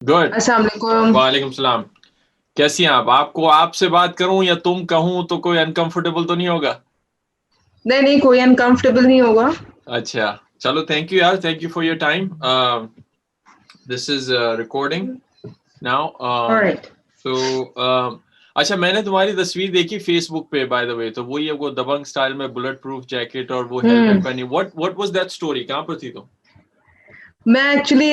Good. अस्सलाम वालेकुम। वालेकुम सलाम। कैसी हैं आप? आपको आपसे बात करूं या तुम कहूं तो कोई अनकंफर्टेबल तो नहीं होगा? नहीं नहीं, कोई अनकंफर्टेबल नहीं होगा। अच्छा, चलो, थैंक यू यार, thank you for your time. This is recording now. Alright. So अच्छा, मैंने तुम्हारी तस्वीर देखी फेसबुक पे, बाय द वे, तो वही है, वो दबंग स्टाइल में बुलेट प्रूफ जैकेट और वो हेलमेट पहनी। What was that story? कहाँ पर थी तुम? मैं एक्चुअली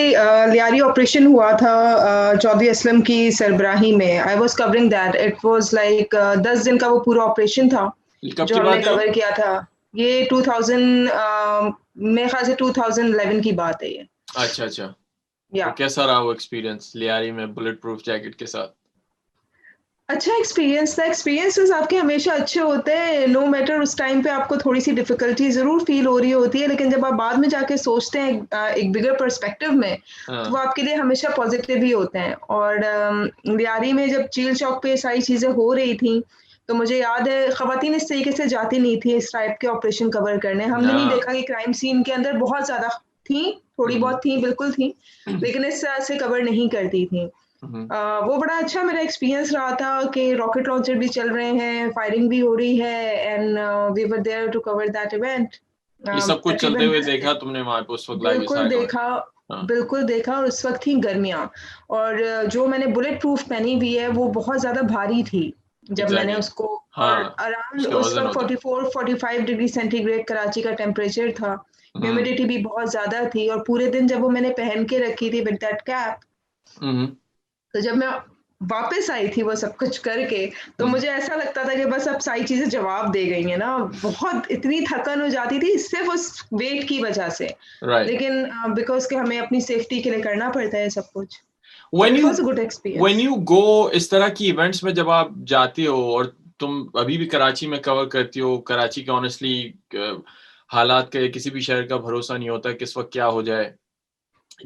लियारी ऑपरेशन हुआ था चौधरी असलम की सरबराही में। I was covering that. It was like 10 दिन का वो पूरा ऑपरेशन था कब जो की हमने बात है ये? कवर किया था। ये 2000 मेरे ख्याल से 2011 की बात है ये। अच्छा अच्छा। तो या कैसा रहा वो एक्सपीरियंस लियारी में बुलेट प्रूफ जैकेट के साथ? अच्छा एक्सपीरियंस था। एक्सपीरियंसेस आपके हमेशा अच्छे होते हैं, नो मैटर उस टाइम पे आपको थोड़ी सी डिफिकल्टी ज़रूर फील हो रही होती है, लेकिन जब आप बाद में जाके सोचते हैं एक बिगर पर्सपेक्टिव में, तो वो हाँ। आपके लिए हमेशा पॉजिटिव ही होते हैं। और लियारी में जब चील चौक पे सारी चीज़ें हो रही थी, तो मुझे याद है ख़वातीन इस तरीके से जाती नहीं थी इस टाइप के ऑपरेशन कवर करने। हमने ना। नहीं देखा कि क्राइम सीन के अंदर बहुत ज़्यादा थी, थोड़ी हम्म बहुत थी, बिल्कुल थी, लेकिन इस तरह से कवर नहीं करती थी। हम्म। वो बड़ा अच्छा मेरा एक्सपीरियंस रहा था कि रॉकेट लॉन्चर भी चल रहे हैं, फायरिंग भी हो रही है, and we were there to cover that event. ये सब कुछ चलते तकरीबन हुए देखा तुमने वहां पे उस वक्त लाइव बिल्कुल साइड में? देखा, हाँ। बिल्कुल देखा। और उस वक़्त थी गर्मियाँ, और जो मैंने बुलेट प्रूफ पहनी हुई है वो बहुत ज़्यादा भारी थी जब मैंने एग्जैक्टली। उसको। और हाँ, अराउंड उसका उस वजन वक़्त होता है। 44-45 डिग्री सेंटीग्रेड कराची का टेम्परेचर था। हम्म ह्यूमिडिटी भी बहुत ज़्यादा थी, और पूरे दिन जब वो मैंने पहन के रखी थी विद दैट कैप, हम्म तो जब मैं वापस आई थी वो सब कुछ करके, तो हम्म। मुझे ऐसा लगता था कि बस अब सारी चीज़ें जवाब दे गई हैं ना। बहुत इतनी थकन हो जाती थी सिर्फ़ उस वेट की वज़ह से। राइट। लेकिन बिकॉज़ कि हमें अपनी सेफ्टी के लिए करना पड़ता है सब कुछ। तो when it you was a good when experience. You go इस तरह की इवेंट्स में, जब आप जाती हो, और तुम अभी भी कराची में कवर करती हो, कराची के ऑनेस्टली हालात का किसी भी शहर का भरोसा नहीं होता किस वक्त क्या हो जाए।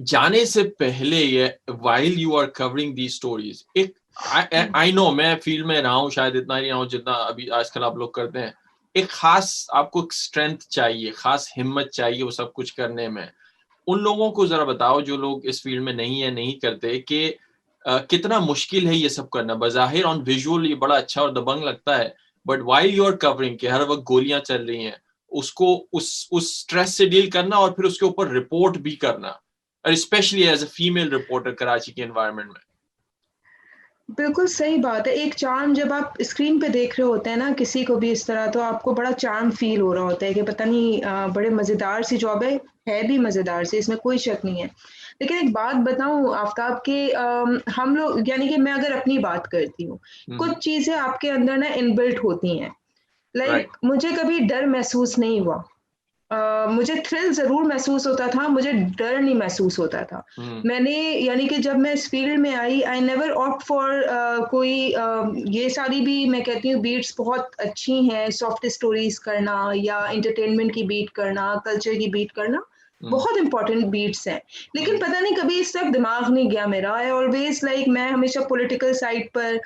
जाने से पहले, ये while you are covering the stories, एक आई नो, मैं फील्ड में रहा हूँ, शायद इतना ही रहा हूँ जितना अभी आजकल आप लोग करते हैं। एक खास आपको स्ट्रेंथ चाहिए, खास हिम्मत चाहिए वो सब कुछ करने में। उन लोगों को जरा बताओ जो लोग इस फील्ड में नहीं है, नहीं करते, कि कितना मुश्किल है ये सब करना। बज़ाहिर ऑन विजुअल ये बड़ा अच्छा और दबंग लगता है, but while you are covering, कि हर वक्त गोलियां चल रही हैं, उसको उस स्ट्रेस से डील करना, और फिर उसके ऊपर रिपोर्ट भी करना, और specially as a female reporter Karachi के एनवायरनमेंट में। बिल्कुल सही बात है। एक चार्म जब आप स्क्रीन पे देख रहे होते हैं ना किसी को भी इस तरह, तो आपको बड़ा चार्म फ़ील हो रहा होता है कि पता नहीं बड़े मज़ेदार सी जॉब है भी मज़ेदार सी, इसमें कोई शक नहीं है। लेकिन एक बात बताऊँ आफ्ताब कि हम लोग, यानी कि मैं अगर अपनी बात करती हूँ, कुछ चीज़ें आपके अंदर ना इनबिल्ट होती हैं। राइट। लाइक मुझे कभी डर महसूस नहीं हुआ। मुझे थ्रिल ज़रूर महसूस होता था, मुझे डर नहीं महसूस होता था। मैंने, यानी कि जब मैं इस फ़ील्ड में आई, आई नेवर ऑप्ट फॉर कोई ये सारी भी मैं कहती हूँ बीट्स बहुत अच्छी हैं, सॉफ्ट स्टोरीज़ करना या एंटरटेनमेंट की बीट करना, कल्चर की बीट करना, बहुत इम्पोर्टेंट बीट्स हैं। लेकिन पता नहीं कभी इस तरफ दिमाग नहीं गया मेरा। आई ऑलवेज़ लाइक मैं हमेशा पॉलिटिकल साइड पर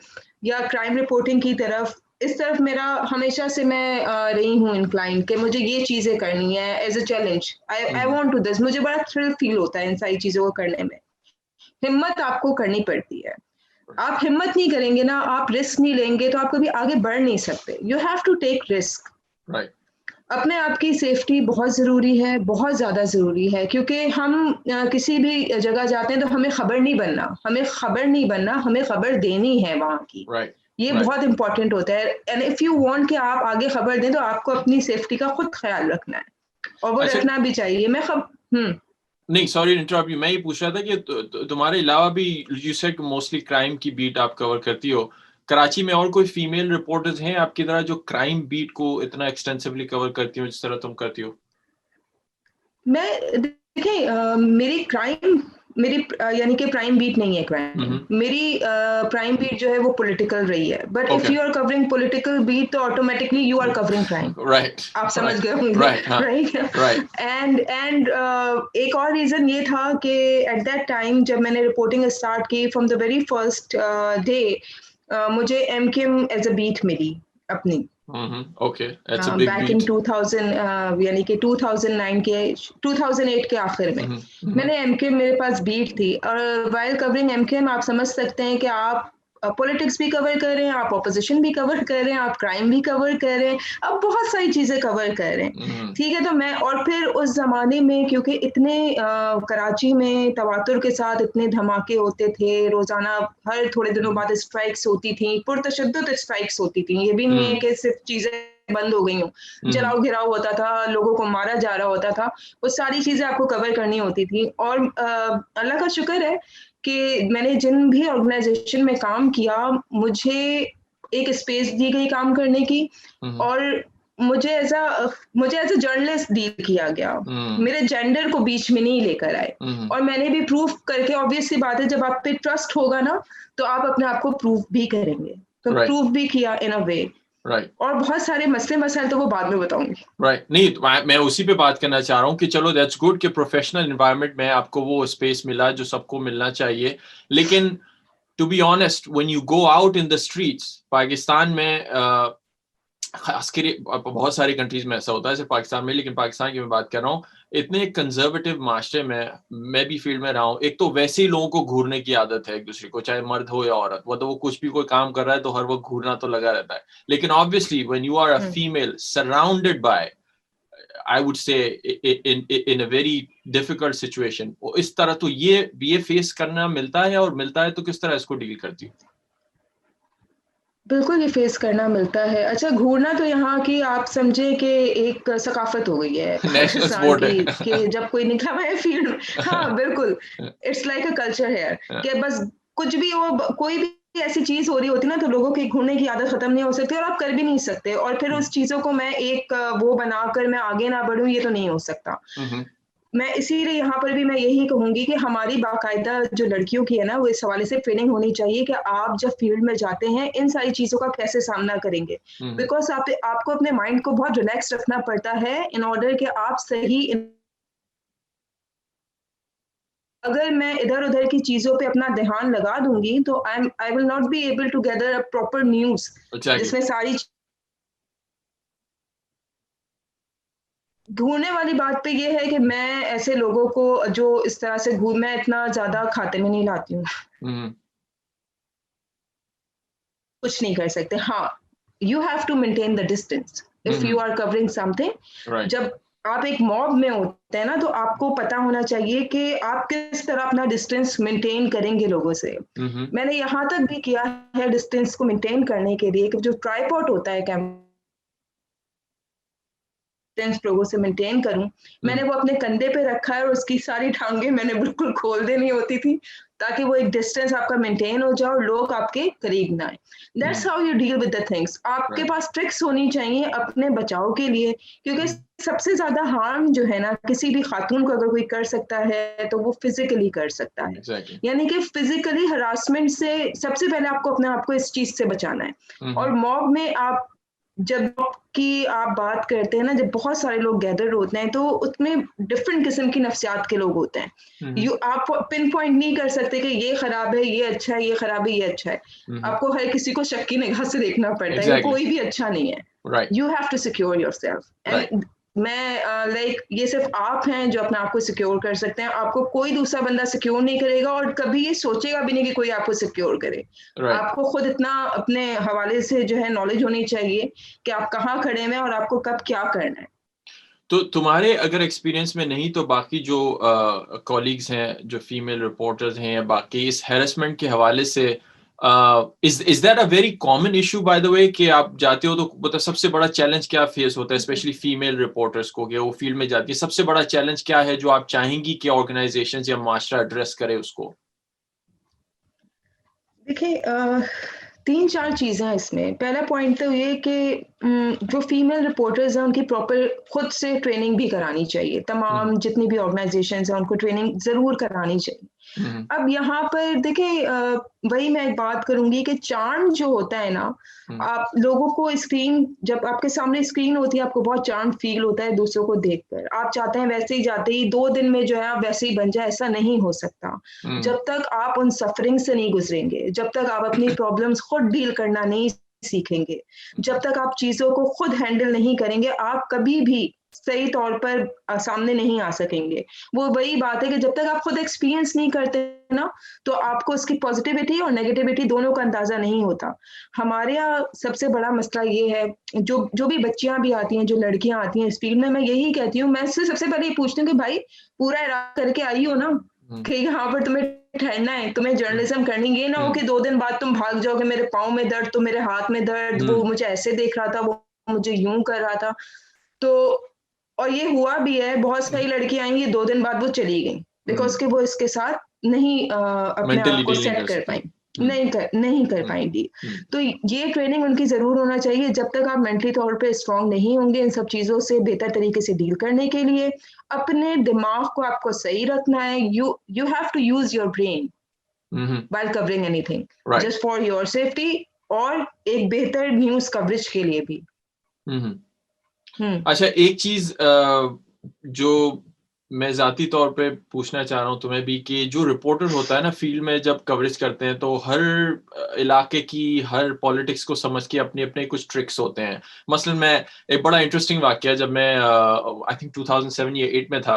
या क्राइम रिपोर्टिंग की तरफ, इस तरफ मेरा हमेशा से मैं रही हूँ इंक्लाइन कि मुझे ये चीज़ें करनी है as a challenge. I want to this. मुझे बड़ा थ्रिल फील होता है इन सारी चीज़ों को करने में। हिम्मत आपको करनी पड़ती है। आप हिम्मत नहीं करेंगे ना, आप रिस्क नहीं लेंगे, तो आप कभी आगे बढ़ नहीं सकते। You have to take risk. Right. अपने आप की सेफ्टी बहुत ज़रूरी है, बहुत ज़्यादा ज़रूरी है, क्योंकि हम किसी भी जगह जाते हैं तो हमें खबर नहीं बनना, हमें खबर नहीं बनना, हमें खबर देनी है वहाँ की। राइट। ये राइट। बहुत इम्पोर्टेंट होता है, एंड इफ यू वांट कि आप आगे खबर दें, तो आपको अपनी सेफ्टी का खुद ख्याल रखना है, और वो अच्छा, रखना भी चाहिए। मैं खब नहीं, सॉरी इंटरप्ट यू, मैं ये पूछ रहा था कि तुम्हारे अलावा भी, यू सेड मोस्टली क्राइम की बीट आप कवर करती हो, कराची में और कोई फीमेल रिपोर्टर्स हैं आपकी तरह जो क्राइम बीट को इतना एक्सटेंसिवली कवर करती हो जिस तरह तुम करती हो? मैं देखिए मेरी क्राइम, मेरी यानी कि प्राइम बीट नहीं है क्राइम। मेरी प्राइम बीट जो है वो पॉलिटिकल रही है। But if okay. You are covering political beat, तो automatically you are covering crime. Right. आप समझ राइट। गए होंगे, राइट। हाँ। राइट? राइट। एंड एक और रीज़न ये था कि एट दैट टाइम जब मैंने रिपोर्टिंग स्टार्ट की, from the very first day मुझे एमकेएम एज़ अ बीट मिली अपनी। Okay, that's a big back in beat. 2000 यानी कि 2009 के 2008 के आखिर में मैंने एमके मेरे पास बीट थी और वाइल कवरिंग एमके में आप समझ सकते हैं कि आप पॉलिटिक्स भी कवर कर रहे हैं, आप ऑपोजिशन भी कवर कर रहे हैं, आप क्राइम भी कवर कर रहे हैं, आप बहुत सारी चीजें कवर कर रहे हैं। ठीक है, तो मैं और फिर उस जमाने में क्योंकि इतने कराची में तवातुर के साथ इतने धमाके होते थे, रोजाना हर थोड़े दिनों बाद स्ट्राइक्स होती थी, पुरतशद्दुद स्ट्राइक्स होती थी। ये भी नहीं है कि सिर्फ चीजें बंद हो गई हूँ, जलाओ घिराव होता था, लोगों को मारा जा रहा होता था, वो सारी चीजें आपको कवर करनी होती थी। और अल्लाह का शुक्र है कि मैंने जिन भी ऑर्गेनाइजेशन में काम किया, मुझे एक स्पेस दी गई काम करने की और मुझे एज अ जर्नलिस्ट डील किया गया। मेरे जेंडर को बीच में नहीं लेकर आए और मैंने भी प्रूफ करके, ऑब्वियस सी बात है जब आप पे ट्रस्ट होगा ना तो आप अपने आप को प्रूफ भी करेंगे, तो प्रूफ भी किया इन अ वे। राइट, और बहुत सारे मसले तो वो बाद में बताऊंगी। राइट, नहीं मैं उसी पे बात करना चाह रहा हूँ कि चलो दैट्स गुड कि प्रोफेशनल एनवायरनमेंट में आपको वो स्पेस मिला जो सबको मिलना चाहिए। लेकिन to be honest, when you go out in the streets, Pakistan में खास कर बहुत सारी कंट्रीज में ऐसा होता है, सिर्फ पाकिस्तान में, लेकिन पाकिस्तान की मैं बात कर रहा हूँ, इतने कंजर्वेटिव माशरे में मैं भी फील्ड में रहा हूँ। एक तो वैसे ही लोगों को घूरने की आदत है एक दूसरे को, चाहे मर्द हो या औरत, वो कुछ भी कोई काम कर रहा है तो हर वक्त घूरना तो लगा रहता है। लेकिन obviously when you are a female surrounded by, I would say in a very difficult situation, इस तरह तो ये फेस करना मिलता है, और मिलता है तो किस तरह इसको डील करती हूँ? बिल्कुल, ये फेस करना मिलता है। अच्छा, घूरना तो यहाँ की आप समझे कि एक सकाफत हो गई है नेशनल पाकिस्तान स्पोर्ट की है। कि जब कोई निकला हुआ है फील्ड में, हाँ बिल्कुल, it's like a culture here कि बस कुछ भी हो, कोई भी ऐसी चीज हो रही होती ना तो लोगों की घूरने की आदत खत्म नहीं हो सकती और आप कर भी नहीं सकते, और फिर उस चीजों को मैं एक वो बनाकर मैं आगे ना बढ़ूं, ये तो नहीं हो सकता। मैं इसीलिए यहाँ पर भी मैं यही कहूंगी कि हमारी बाकायदा जो लड़कियों की है ना, वो इस हवाले से ट्रेनिंग होनी चाहिए कि आप जब फील्ड में जाते हैं इन सारी चीजों का कैसे सामना करेंगे, बिकॉज आपको अपने माइंड को बहुत रिलैक्स रखना पड़ता है इन ऑर्डर कि आप सही। अगर मैं इधर उधर की चीजों पे अपना ध्यान लगा दूंगी तो I will not be able to gather a proper news जिसमें सारी ढूंढने वाली बात पे ये है कि मैं ऐसे लोगों को जो इस तरह से मैं इतना ज्यादा खाते में नहीं लाती हूँ, कुछ नहीं कर सकते। हाँ, you have to maintain the distance if you are covering something. जब आप एक मॉब में होते हैं ना तो आपको पता होना चाहिए कि आप किस तरह अपना डिस्टेंस मेंटेन करेंगे लोगों से। मैंने यहाँ तक भी किया है डिस्टेंस को मेंटेन करने के लिए कि जो ट्राइपॉड होता है कैमरा लोगों से मेंटेन करूं, मैंने वो अपने कंधे पे रखा है और उसकी सारी टांगे मैंने बिल्कुल खोल देनी होती थी ताकि वो एक डिस्टेंस आपका मेंटेन हो जाए और लोग आपके करीब ना आए। That's how you deal with the things. आपके पास ट्रिक्स होनी चाहिए अपने बचाव के लिए, क्योंकि सबसे ज्यादा हार्म जो है ना किसी भी खातून को अगर कोई कर सकता है तो वो फिजिकली कर सकता है। यानी कि फिजिकली हरासमेंट से सबसे पहले आपको अपने आप को इस चीज से बचाना है। और मॉब में आप जब की आप बात करते हैं ना, जब बहुत सारे लोग गैदर होते हैं तो उसमें डिफरेंट किस्म की नफ्सियात के लोग होते हैं। आप पिन पॉइंट नहीं कर सकते कि ये खराब है, ये अच्छा है, ये खराब है, ये अच्छा है। आपको हर किसी को शक की निगाह से देखना पड़ता है, कोई भी अच्छा नहीं है। You have to secure yourself and मैं लाइक ये सिर्फ आप हैं जो अपने आप को सिक्योर कर सकते हैं। आपको कोई दूसरा बंदा सिक्योर नहीं करेगा और कभी ये सोचेगा भी नहीं कि कोई आपको सिक्योर करे। आपको खुद इतना अपने हवाले से जो है नॉलेज होनी चाहिए कि आप कहाँ खड़े हैं और आपको कब क्या करना है। तो तुम्हारे अगर एक्सपीरियंस में नहीं तो बाकी जो कॉलीग्स हैं, जो फीमेल रिपोर्टर्स हैं, या बाकी इस हैरेसमेंट के हवाले से is that a very common issue by the way कि आप जाते हो तो मतलब सबसे बड़ा चैलेंज क्या फेस होता है स्पेशली फीमेल रिपोर्टर्स को, कि वो फील्ड में जाती है, सबसे बड़ा चैलेंज क्या है जो आप चाहेंगी कि ऑर्गेनाइजेशंस या माशरा एड्रेस करे उसको? देखिए 3-4 चीज़ें हैं इसमें। पहला पॉइंट तो ये कि जो फीमेल रिपोर्टर्स हैं उनकी प्रॉपर खुद से ट्रेनिंग भी करानी चाहिए। तमाम जितनी भी ऑर्गेनाइजेशंस हैं उनको ट्रेनिंग ज़रूर करानी चाहिए। अब यहाँ पर देखिए वही मैं एक बात करूँगी कि चार्म जो होता है ना, आप लोगों को स्क्रीन जब आपके सामने स्क्रीन होती है आपको बहुत चार्म फील होता है दूसरों को देखकर। आप चाहते हैं वैसे ही जाते ही 2 दिन में जो है आप वैसे ही बन जाए, ऐसा नहीं हो सकता। जब तक आप उन सफरिंग से नहीं गुजरेंगे, जब तक आप अपनी प्रॉब्लम्स खुद डील करना नहीं सीखेंगे। जब तक आप चीज़ों को खुद हैंडल नहीं करेंगे, आप कभी भी सही तौर पर सामने नहीं आ सकेंगे। वो वही बात है कि जब तक आप खुद एक्सपीरियंस नहीं करते ना, तो आपको उसकी पॉजिटिविटी और नेगेटिविटी दोनों का अंदाज़ा नहीं होता। हमारे यहाँ सबसे बड़ा मसला ये है, जो भी बच्चियाँ भी आती हैं, जो लड़कियाँ आती हैं इस फील्ड में, मैं यही कहती हूँ, मैं इससे सबसे पहले ये पूछती हूँ कि भाई पूरा इरादा करके आई हो ना कि यहाँ पर तुम्हें ठहरना है, तुम्हें जर्नलिज्म करनी, ये ना हो कि 2 दिन बाद तुम भाग जाओगे, मेरे पाँव में दर्द तो मेरे हाथ में दर्द, वो मुझे ऐसे देख रहा था, वो मुझे यूँ कर रहा था। तो और ये हुआ भी है, बहुत सारी लड़कियाँ आएँगी, 2 दिन बाद वो चली गईं, बिकॉज़ कि वो इसके साथ नहीं अपने आप को सेट कर पाईं, नहीं कर पाईं डील। तो ये ट्रेनिंग उनकी ज़रूर होना चाहिए। जब तक आप मेंटली तौर पे स्ट्रॉन्ग नहीं होंगे इन सब चीज़ों से बेहतर तरीके से डील करने के लिए, अपने दिमाग को आपको सही रखना है। You have to use your brain while covering anything, just for your safety और एक बेहतर न्यूज़ कवरेज के लिए भी। अच्छा, एक चीज जो मैं जाती तौर पे पूछना चाह रहा हूँ तुम्हें भी, कि जो रिपोर्टर होता है ना फील्ड में, जब कवरेज करते हैं तो हर इलाके की, हर पॉलिटिक्स को समझ के अपने अपने कुछ ट्रिक्स होते हैं। मसलन मैं एक बड़ा इंटरेस्टिंग वाकया, जब मैं आई थिंक 2007 या 8 में था,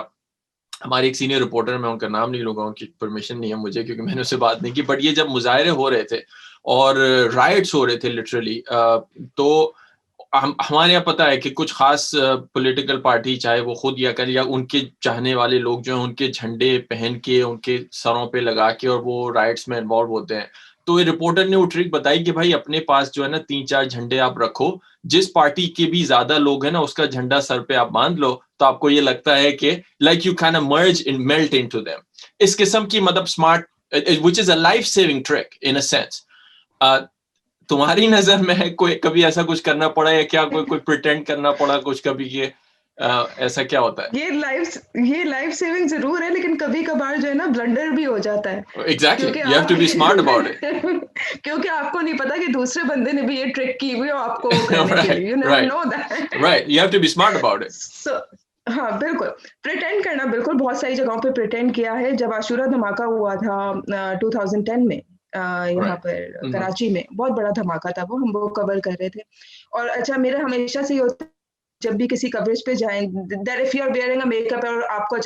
हमारे एक सीनियर रिपोर्टर, मैं उनका नाम नहीं लूंगा, उनकी परमिशन नहीं है मुझे क्योंकि मैंने उससे बात नहीं की, बट ये जब मुजाहरे हो रहे थे और राइट्स हो रहे थे लिटरली, तो हमारे यहाँ पता है कि कुछ खास पॉलिटिकल पार्टी, चाहे वो खुद या उनके चाहने वाले लोग जो हैं, उनके झंडे पहन के, उनके सरों पे लगा के, और वो राइट्स में इन्वॉल्व होते हैं। तो ये रिपोर्टर ने वो ट्रिक बताई कि भाई अपने पास जो है ना 3-4 झंडे आप रखो, जिस पार्टी के भी ज्यादा लोग हैं ना उसका झंडा सर पे आप बांध लो, तो आपको ये लगता है कि like you can merge in melt into them. इस किस्म की मतलब smart, which is a life saving trick in a sense. तुम्हारी नजर में कोई कभी ऐसा कुछ करना पड़ा या क्या, कोई प्रिटेंड करना पड़ा कुछ कभी, ये ऐसा क्या होता है? ये लाइफ सेविंग जरूर है, लेकिन कभी कभार जो है ना ब्लंडर भी हो जाता है। Exactly, you have to be smart about it. क्योंकि आपको नहीं पता कि दूसरे बंदे ने भी ये ट्रिक की हुई हो आपको वो करने के लिए, you never know that. Right, you have to be smart about it. So, हाँ बिल्कुल, प्रिटेंड करना, बिल्कुल बहुत सारी जगहों पे प्रिटेंड किया है। जब आशूरा धमाका हुआ था 2010 में यहाँ पर कराची में, बहुत बड़ा धमाका था वो, हम वो कवर कर रहे थे। और अच्छा, मेरा हमेशा से ये होता है जब भी किसी कवरेज पे जाएं, that if you are wearing a makeup और आपको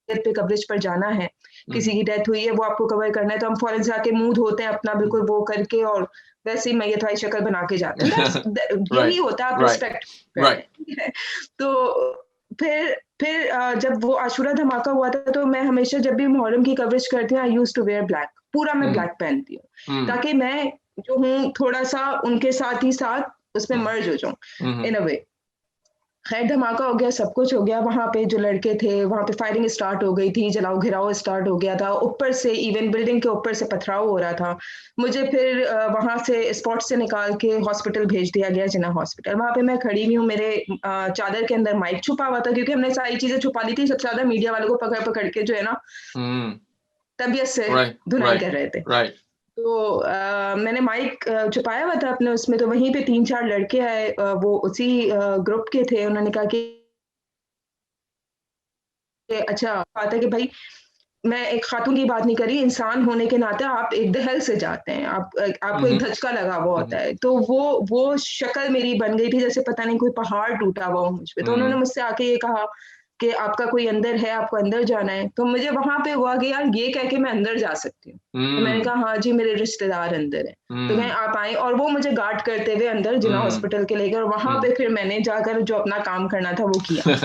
पे कवरेज पर जाना है, किसी की डेथ हुई है, वो आपको कवर करना है, तो हम फौरन से आके मुंह धोते हैं अपना, बिल्कुल वो करके, और वैसे ही मैयत वाली शक्ल बना के जाते हैं। यही होता है, आप रिस्पेक्ट करते हैं। तो फिर जब वो आशूरा धमाका हुआ था, तो मैं हमेशा जब भी मुहर्रम की कवरेज करती हूँ, I used to wear black, पूरा मैं ब्लैक पहनती हूँ, ताकि मैं जो हूँ थोड़ा सा उनके साथ ही साथ उसमें मर्ज हो जाऊं इन अ वे। खैर, धमाका हो गया, सब कुछ हो गया। वहाँ पे जो लड़के थे, वहाँ पे फायरिंग स्टार्ट हो गई थी, जलाओ घिराओ स्टार्ट हो गया था, ऊपर से इवन बिल्डिंग के ऊपर से पथराव हो रहा था। मुझे फिर वहाँ से स्पॉट से निकाल के हॉस्पिटल भेज दिया गया, जिन्ना हॉस्पिटल। वहाँ पे मैं खड़ी हुई हूँ, मेरे चादर के अंदर माइक छुपा हुआ था, क्योंकि हमने सारी चीजें छुपा ली थी। सबसे ज्यादा मीडिया वालों को पकड़ पकड़ के जो है ना तबीयत से धुनाई कर रहे थे। तो मैंने माइक छुपाया हुआ था अपने उसमें, तो वहीं पे 3-4 लड़के आए, वो उसी ग्रुप के थे। उन्होंने कहा कि अच्छा बात है कि भाई, मैं एक खातून की बात नहीं कर रही, इंसान होने के नाते आप एक दहल से जाते हैं, आपको एक धचका लगा हुआ होता है। तो वो शक्ल मेरी बन गई थी जैसे पता नहीं कोई पहाड़ टूटा हुआ हो मुझ पे। तो उन्होंने मुझसे आके ये कहा कि आपका कोई अंदर है, आपको अंदर जाना है। तो मुझे वहां पे हुआ कि यार ये कह के मैं अंदर जा सकती हूँ। तो मैंने कहा हाँ जी, मेरे रिश्तेदार अंदर है। तो मैं आप आए, और वो मुझे गार्ड करते हुए अंदर जिन्ना हॉस्पिटल के लेकर, वहां पे फिर मैंने जाकर जो अपना काम करना था वो किया।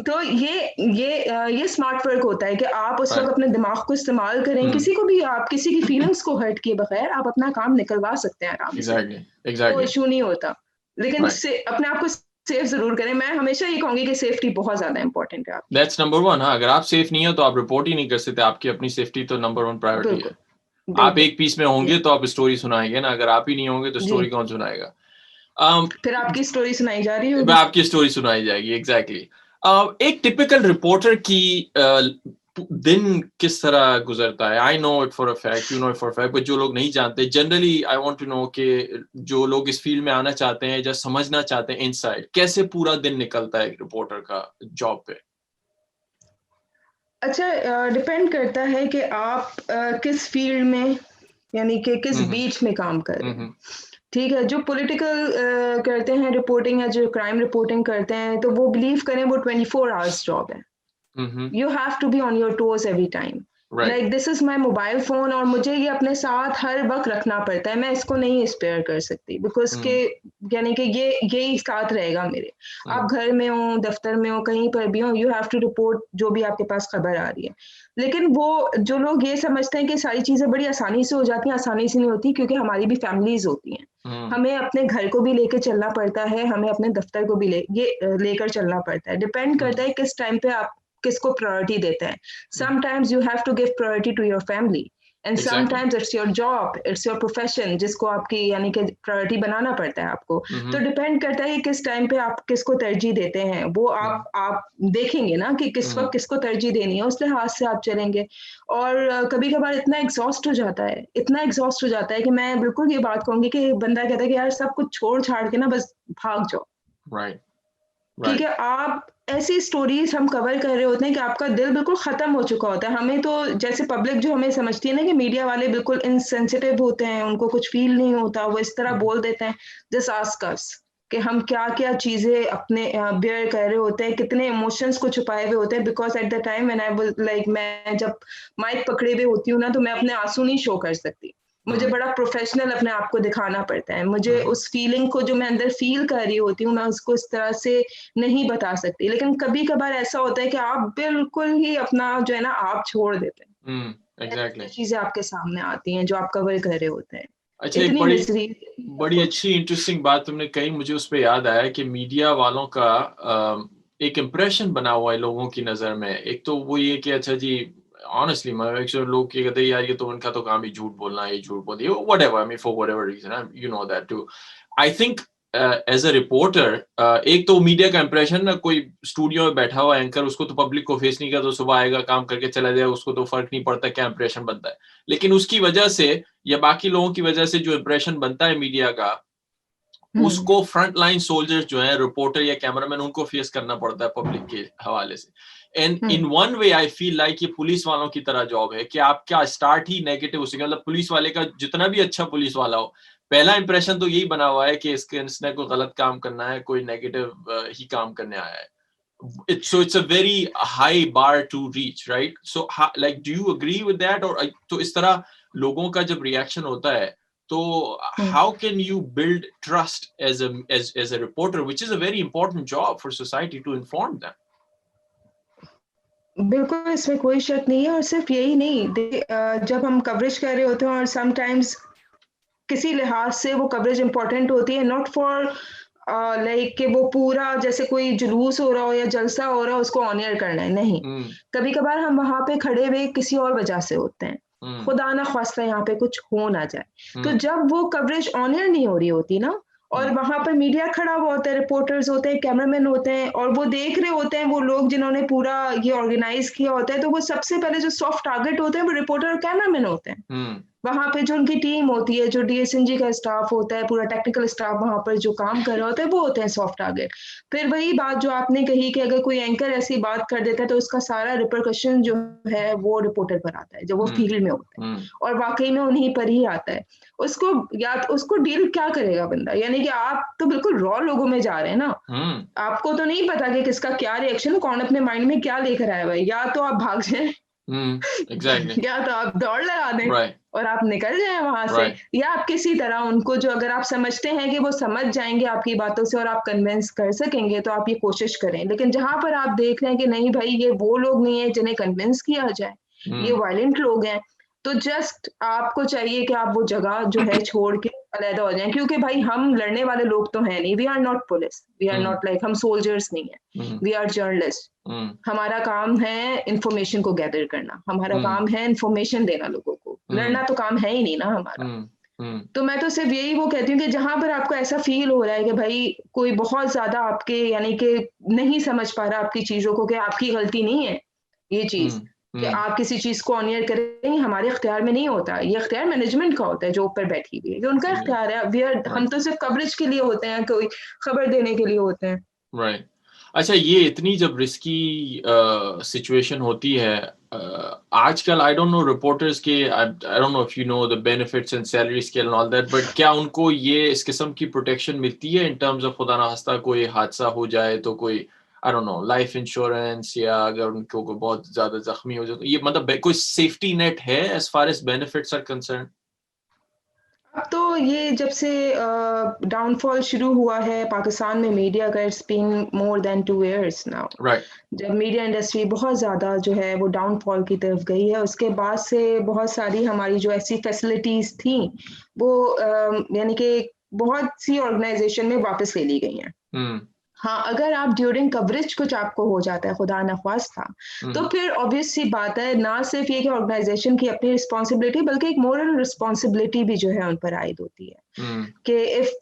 तो ये स्मार्ट वर्क होता है कि आप उस वक्त अपने दिमाग को इस्तेमाल करें। किसी को भी, आप किसी की फीलिंग्स को हर्ट किए बगैर आप अपना काम निकलवा सकते हैं आराम से। कोई इशू नहीं होता, लेकिन अपने आप को सेफ जरूर करें। मैं हमेशा ये कहूंगी कि सेफ्टी बहुत ज्यादा इंपॉर्टेंट है। That's number 1। हाँ, अगर आप सेफ नहीं हो तो आप रिपोर्ट ही नहीं कर सकते। आपकी अपनी सेफ्टी तो नंबर 1 प्रायोरिटी है। आप एक पीस में होंगे तो आप स्टोरी सुनाएंगे ना, अगर आप ही नहीं होंगे तो स्टोरी कौन सुनाएगा? फिर आपकी स्टोरी सुनाई जा रही होगी। आपकी स्टोरी सुनाई जाएगी, एग्जैक्टली। एक टिपिकल रिपोर्टर की दिन किस तरह गुजरता है? I know it for a fact, you know it for a fact, but जो लोग नहीं जानते, generally I want to know कि जो लोग इस फील्ड में आना चाहते हैं या समझना चाहते हैं इनसाइड, कैसे पूरा दिन निकलता है एक रिपोर्टर का जॉब पे? अच्छा, डिपेंड करता है कि आप किस फील्ड में यानी कि किस बीच में काम कर रहे हैं। ठीक है, जो पॉलिटिकल करते हैं रिपोर्टिंग या जो क्राइम रिपोर्टिंग करते हैं, तो वो बिलीव करें वो 24 आवर्स जॉब है। You have to be on your toes every time. Right. Like this is my mobile phone और मुझे ये अपने साथ हर वक्त रखना पड़ता है, मैं इसको नहीं स्पेयर कर सकती बिकॉज के यानी कि यही साथ रहेगा मेरे। आप घर में हो, दफ्तर में हो, कहीं पर भी हो, यू हैव टू रिपोर्ट जो भी आपके पास खबर आ रही है। लेकिन वो जो लोग ये समझते हैं कि सारी चीजें बड़ी आसानी से हो जाती हैं, आसानी से नहीं होती, क्योंकि हमारी भी फैमिलीज होती हैं। हमें अपने घर को भी लेकर चलना पड़ता है, हमें अपने दफ्तर को भी लेकर चलना पड़ता है। डिपेंड करता है किस टाइम पे आप किसको प्रायोरिटी देते हैं। Sometimes you have to give priority to your family and sometimes it's your job, it's your profession जिसको आपकी यानी कि प्रायोरिटी बनाना पड़ता है आपको। तो डिपेंड करता है कि किस टाइम पे आप किसको तरजीह देते हैं, वो आप देखेंगे ना कि किस वक्त किसको तरजीह देनी है, उस लिहाज से आप चलेंगे। और कभी कभार इतना एग्जॉस्ट हो जाता है, इतना एग्जॉस्ट हो जाता है कि मैं बिल्कुल ये बात कहूंगी कि बंदा कहता है कि यार सब कुछ छोड़ छाड़ के ना बस भाग जाओ। Right. ठीक है, आप ऐसी स्टोरीज हम कवर कर रहे होते हैं कि आपका दिल बिल्कुल खत्म हो चुका होता है। हमें तो जैसे पब्लिक जो हमें समझती है ना कि मीडिया वाले बिल्कुल इनसेंसिटिव होते हैं, उनको कुछ फील नहीं होता, वो इस तरह बोल देते हैं। जस्ट आस्क अस कि हम क्या क्या चीजें अपने बेयर कर रहे होते हैं, कितने इमोशंस को छुपाए हुए होते हैं। Because at the time when I was like, मैं जब माइक पकड़े हुए होती हूँ ना, तो मैं अपने आंसू नहीं शो कर सकती। मुझे बड़ा प्रोफेशनल अपने आप को दिखाना पड़ता है। मुझे उस फीलिंग को जो मैं अंदर फील कर रही होती हूँ, मैं उसको इस तरह से नहीं बता सकती। लेकिन कभी कभार ऐसा होता है कि आप बिल्कुल ही अपना जो है ना आप छोड़ देते हैं। Exactly. चीजें आपके सामने आती हैं जो आप कवर कर रहे होते हैं। अच्छा, एक बड़ी अच्छी इंटरेस्टिंग बात तुमने कही, मुझे उस पर याद आया कि मीडिया वालों का एक इम्प्रेशन बना हुआ है लोगों की नजर में। एक तो वो ये कि अच्छा जी, honestly, लोग ये कहते हैं यार ये तो उनका तो काम ही झूठ बोलना है, ये झूठ बोल दिया, whatever, I mean for whatever reason, you know that too. I think as a reporter, एक तो मीडिया का इंप्रेशन ना, कोई स्टूडियो में बैठा हुआ एंकर, उसको तो पब्लिक को फेस नहीं करता, तो सुबह आएगा काम करके चला जाएगा, उसको तो फर्क नहीं पड़ता क्या इंप्रेशन बनता है। लेकिन उसकी वजह से या बाकी लोगों की वजह से जो इंप्रेशन बनता है मीडिया का, उसको फ्रंट लाइन सोल्जर्स जो है, रिपोर्टर या कैमरामैन, उनको फेस करना पड़ता है पब्लिक के हवाले से। And in one way I feel like ये पुलिस वालों की तरह जॉब है कि आप क्या स्टार्ट ही नेगेटिव उसी, मतलब पुलिस वाले का जितना भी अच्छा पुलिस वाला हो, पहला इंप्रेशन तो यही बना हुआ है कि इसने कोई गलत काम करना है, कोई नेगेटिव ही काम करने आया है। So it's a very high bar to reach, right? So like, do you agree with that? और तो इस तरह लोगों का जब रिएक्शन होता है, तो how can you build trust as a reporter, which is a very important job for society to inform them? बिल्कुल, इसमें कोई शक नहीं है। और सिर्फ यही नहीं, जब हम कवरेज कर रहे होते हैं और समटाइम्स किसी लिहाज से वो कवरेज इम्पोर्टेंट होती है, नॉट फॉर लाइक कि वो पूरा जैसे कोई जुलूस हो रहा हो या जलसा हो रहा हो उसको ऑनियर करना है, नहीं। कभी कभार हम वहां पे खड़े हुए किसी और वजह से होते हैं, खुदा ना ख्वास्ता यहाँ पे कुछ हो ना जाए। तो जब वो कवरेज ऑनियर नहीं हो रही होती ना, और वहां पर मीडिया खड़ा हुआ होता है, रिपोर्टर्स होते हैं, कैमरामैन होते हैं, और वो देख रहे होते हैं वो लोग जिन्होंने पूरा ये ऑर्गेनाइज किया होता है, तो वो सबसे पहले जो सॉफ्ट टारगेट होते हैं वो रिपोर्टर और कैमरामैन होते हैं। वहां पे जो उनकी टीम होती है, जो डीएसएनजी का स्टाफ होता है, पूरा टेक्निकल स्टाफ वहां पर जो काम कर रहा होता है, वो होते हैं सॉफ्ट टारगेट। फिर वही बात जो आपने कही कि अगर कोई एंकर ऐसी बात कर देता है तो उसका सारा रिपरकशन जो है वो रिपोर्टर पर आता है, जब वो फील्ड में होता है, और वाकई में उन्हीं पर ही आता है। उसको डील क्या करेगा बंदा, यानी कि आप तो बिल्कुल रॉ लोगों में जा रहे हैं ना। आपको तो नहीं पता कि किसका क्या रिएक्शन, कौन अपने माइंड में क्या लेकर आया हुआ है। या तो आप भाग जाए, exactly. या तो आप दौड़ लगा दें, right. और आप निकल जाएं वहां से, या आप किसी तरह उनको, जो अगर आप समझते हैं कि वो समझ जाएंगे आपकी बातों से और आप कन्विंस कर सकेंगे, तो आप ये कोशिश करें। लेकिन जहां पर आप देख रहे हैं कि नहीं भाई ये वो लोग नहीं है जिन्हें कन्विंस किया जाए, ये वायलेंट लोग हैं, तो जस्ट आपको चाहिए कि आप वो जगह जो है छोड़ के अलहदा हो जाएं। क्योंकि भाई हम लड़ने वाले लोग तो हैं नहीं, we are not police, we are not like, हम सोल्जर्स नहीं है, वी आर जर्नलिस्ट। हमारा काम है इंफॉर्मेशन को गैदर करना, हमारा काम है इंफॉर्मेशन देना लोगों को, लड़ना तो काम है ही नहीं ना हमारा। तो मैं तो सिर्फ यही वो कहती हूँ कि जहां पर आपको ऐसा फील हो रहा है कि भाई कोई बहुत ज्यादा आपके यानी कि नहीं समझ पा रहा आपकी चीजों को, कि आपकी गलती नहीं है ये चीज, कि आप किसी चीज को ऑनियर करें, हमारे इख्तियार में नहीं होता, ये इख्तियार मैनेजमेंट का होता है जो ऊपर बैठी हुई है, ये उनका इख्तियार है। हम तो सिर्फ कवरेज के लिए होते हैं, कोई खबर देने के लिए होते हैं। राइट। अच्छा, ये इतनी जब रिस्की सिचुएशन होती है, आजकल आई डोंट नो रिपोर्टर्स के आई don't know if you know the benefits and salary scale and all that, but क्या उनको ये इस किस्म की प्रोटेक्शन मिलती है इन टर्म्स ऑफ खुदा ना खास्ता कोई हादसा हो जाए तो कोई आई डोंट नो लाइफ इंश्योरेंस, या अगर उनको कोई बहुत ज्यादा जख्मी हो जाए तो ये मतलब कोई सेफ्टी नेट है as far as benefits are concern? अब तो ये जब से डाउनफॉल शुरू हुआ है पाकिस्तान में मीडिया का, it's been more than 2 years now. Right. जब मीडिया इंडस्ट्री बहुत ज़्यादा जो है वो डाउनफॉल की तरफ गई है, उसके बाद से बहुत सारी हमारी जो ऐसी फैसिलिटीज़ थी वो यानी कि बहुत सी ऑर्गेनाइजेशन में वापस ले ली गई हैं। हाँ, अगर आप ड्यूरिंग कवरेज कुछ आपको हो जाता है, खुदा न ख़्वास्ता, तो फिर ऑब्वियस सी बात है, ना सिर्फ़ ये कि ऑर्गेनाइज़ेशन की अपनी रिस्पॉन्सिबिलिटी, बल्कि एक मोरल रिस्पॉन्सिबिलिटी भी जो है उन पर आयद होती है। कि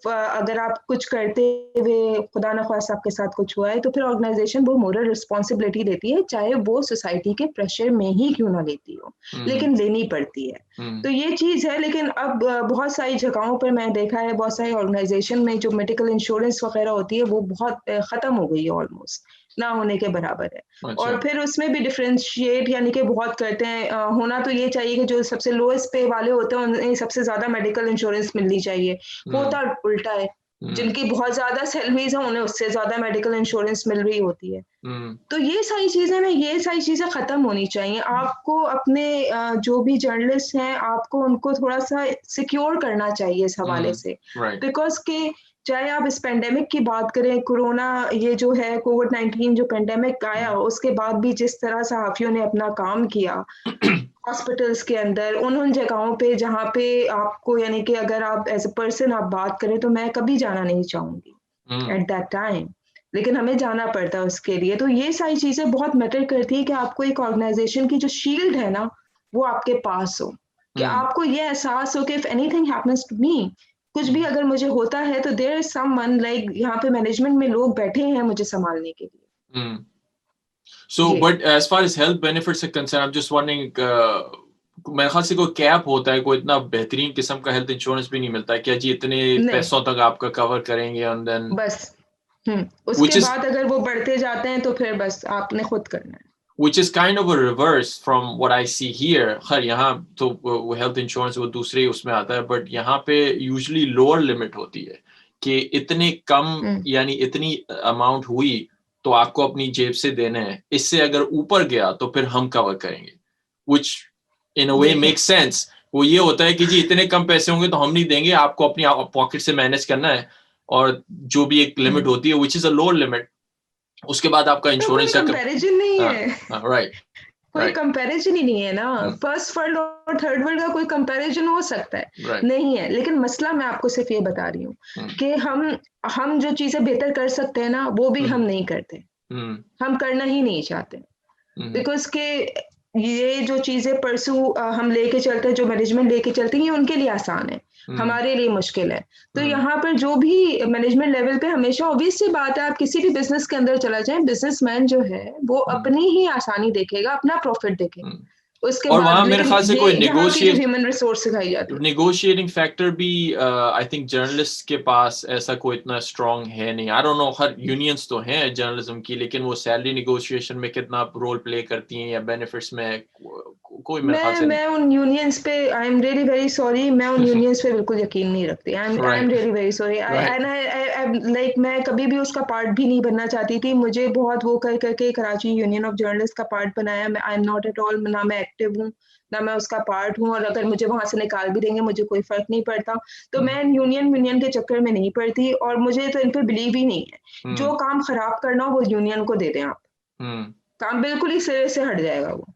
अगर आप कुछ करते हुए खुदा न ख़्वास्ता आपके साथ कुछ हुआ है, तो फिर ऑर्गेनाइज़ेशन वो मोरल रिस्पॉन्सिबिलिटी देती है, चाहे वो सोसाइटी के प्रेशर में ही क्यों ना लेती हो, लेकिन लेनी पड़ती है। तो ये चीज़ है, लेकिन अब बहुत सारी जगहों पर मैं देखा है, बहुत सारी ऑर्गेनाइज़ेशन में जो मेडिकल इंश्योरेंस वग़ैरह होती है, वो बहुत ख़त्म हो गई है, ऑलमोस्ट ना होने के बराबर है। अच्छा। और फिर उसमें भी डिफरेंशिएट यानी कि बहुत करते हैं। होना तो ये चाहिए कि जो सबसे लोएस्ट पे वाले होते हैं, उन्हें सबसे ज़्यादा मेडिकल इंश्योरेंस मिलनी चाहिए। होता उल्टा है, जिनकी बहुत ज़्यादा सैलरीज़ हैं, उन्हें उससे ज़्यादा मेडिकल इंश्योरेंस मिल रही होती है। तो ये सारी चीज़ें ख़त्म होनी चाहिए। आपको अपने जो भी जर्नलिस्ट हैं, आपको उनको थोड़ा-सा सिक्योर करना चाहिए इस हवाले से। राइट। बिकॉज़ कि चाहे आप इस पैंडेमिक की बात करें, कोरोना ये जो है कोविड-19 जो पैंडेमिक आया, उसके बाद भी जिस तरह सहाफ़ियों ने अपना काम किया, हॉस्पिटल्स के अंदर, उन जगहों पे जहाँ पे आपको यानी कि अगर आप एज़ अ पर्सन आप बात करें, तो मैं कभी जाना नहीं चाहूँगी एट दैट टाइम। लेकिन हमें जाना पड़ता है उसके लिए। तो ये सारी चीज़ें बहुत मैटर करती है कि आपको एक ऑर्गेनाइज़ेशन की जो शील्ड है ना, वो आपके पास हो। कि आपको ये एहसास हो कि if anything happens to me, कुछ भी अगर मुझे होता है, तो देयर इज़ समवन लाइक यहाँ पे मैनेजमेंट में लोग बैठे हैं मुझे सँभालने के लिए। So, ji. but as far as health benefits are concerned, I'm just wondering, मेरे ख्याल से कोई कैप होता है, कोई इतना बेहतरीन किस्म का हेल्थ इंश्योरेंस भी नहीं मिलता है क्या जी, इतने नहीं, पैसों तक आपका कवर करेंगे एंड देन बस। उसके which is बाद अगर वो बढ़ते जाते हैं, तो फिर बस आपने खुद करना है। which is kind of a reverse from what I see here. खैर यहाँ तो वो हेल्थ इंश्योरेंस वो दूसरे उसमें आता है, बट यहाँ पे यूजुअली लोअर लिमिट होती है कि इतने कम यानी इतनी अमाउंट हुई तो आपको अपनी जेब से देने हैं, इससे अगर ऊपर गया तो फिर हम कवर करेंगे, which in a way देखें makes sense. वो ये होता है कि जी इतने कम पैसे होंगे तो हम नहीं देंगे, आपको अपनी पॉकेट से मैनेज करना है, और जो भी एक लिमिट होती है which is a lower limit, उसके बाद आपका तो कोई इंश्योरेंस का कंपैरिज़न नहीं हाँ, है। राइट कोई राइट कंपैरिज़न ही नहीं है ना। फर्स्ट वर्ल्ड और थर्ड वर्ल्ड का कोई कंपैरिज़न हो सकता है, राइट नहीं है। लेकिन मसला मैं आपको सिर्फ़ ये बता रही हूँ कि हम जो चीज़ें बेहतर कर सकते हैं ना, वो भी हम नहीं करते। हम करना ही नहीं चाहते। बिकॉज़ के ये जो चीज़ें हम लेके चलते हैं, जो मैनेजमेंट लेके चलती है, ये उनके लिए आसान है, हमारे लिए मुश्किल है। तो यहाँ पर जो भी मैनेजमेंट लेवल पे हमेशा ऑब्वियस सी बात है, आप किसी भी बिज़नेस के अंदर चला जाएँ, बिज़नेसमैन जो है, वो अपनी ही आसानी देखेगा, अपना प्रॉफ़िट देखेगा। उसके और बाद वहाँ मेरे लेकिन ख्याल से ये कोई यहाँ की जो ह्यूमन रिसोर्स सिखाई जाती है। नेगोशिएटिंग फैक्टर भी आई थिंक जर्नलिस्ट के पास ऐसा कोई इतना स्ट्रांग है नहीं। आई डोंट नो, हर यूनियंस तो हैं जर्नलिज्म की, लेकिन वो सैलरी नेगोशिएशन में कितना रोल प्ले करती हैं या बेनिफिट्स में कोई मेरे ख्याल से नहीं। मैं उन यूनियंस पे I am really very sorry, मैं उन यूनियंस पे बिल्कुल यकीन नहीं रखती। I am right really very sorry. Right I like मैं कभी भी उसका पार्ट भी नहीं बनना चाहती थी। मुझे बहुत वो कर करके कराची यूनियन ऑफ जर्नलिस्ट का पार्ट बनाया। मैं I am not at all, ना मैं एक्टिव हूँ, ना मैं उसका पार्ट हूँ, और अगर मुझे वहाँ से निकाल भी देंगे, मुझे कोई फ़र्क नहीं पड़ता। तो मैं यूनियन के चक्कर में नहीं पड़ती, और मुझे तो इन पे बिलीव ही नहीं है। जो काम खराब करना हो, वो यूनियन को दे दें आप। काम बिल्कुल ही सिरे से हट जाएगा वो।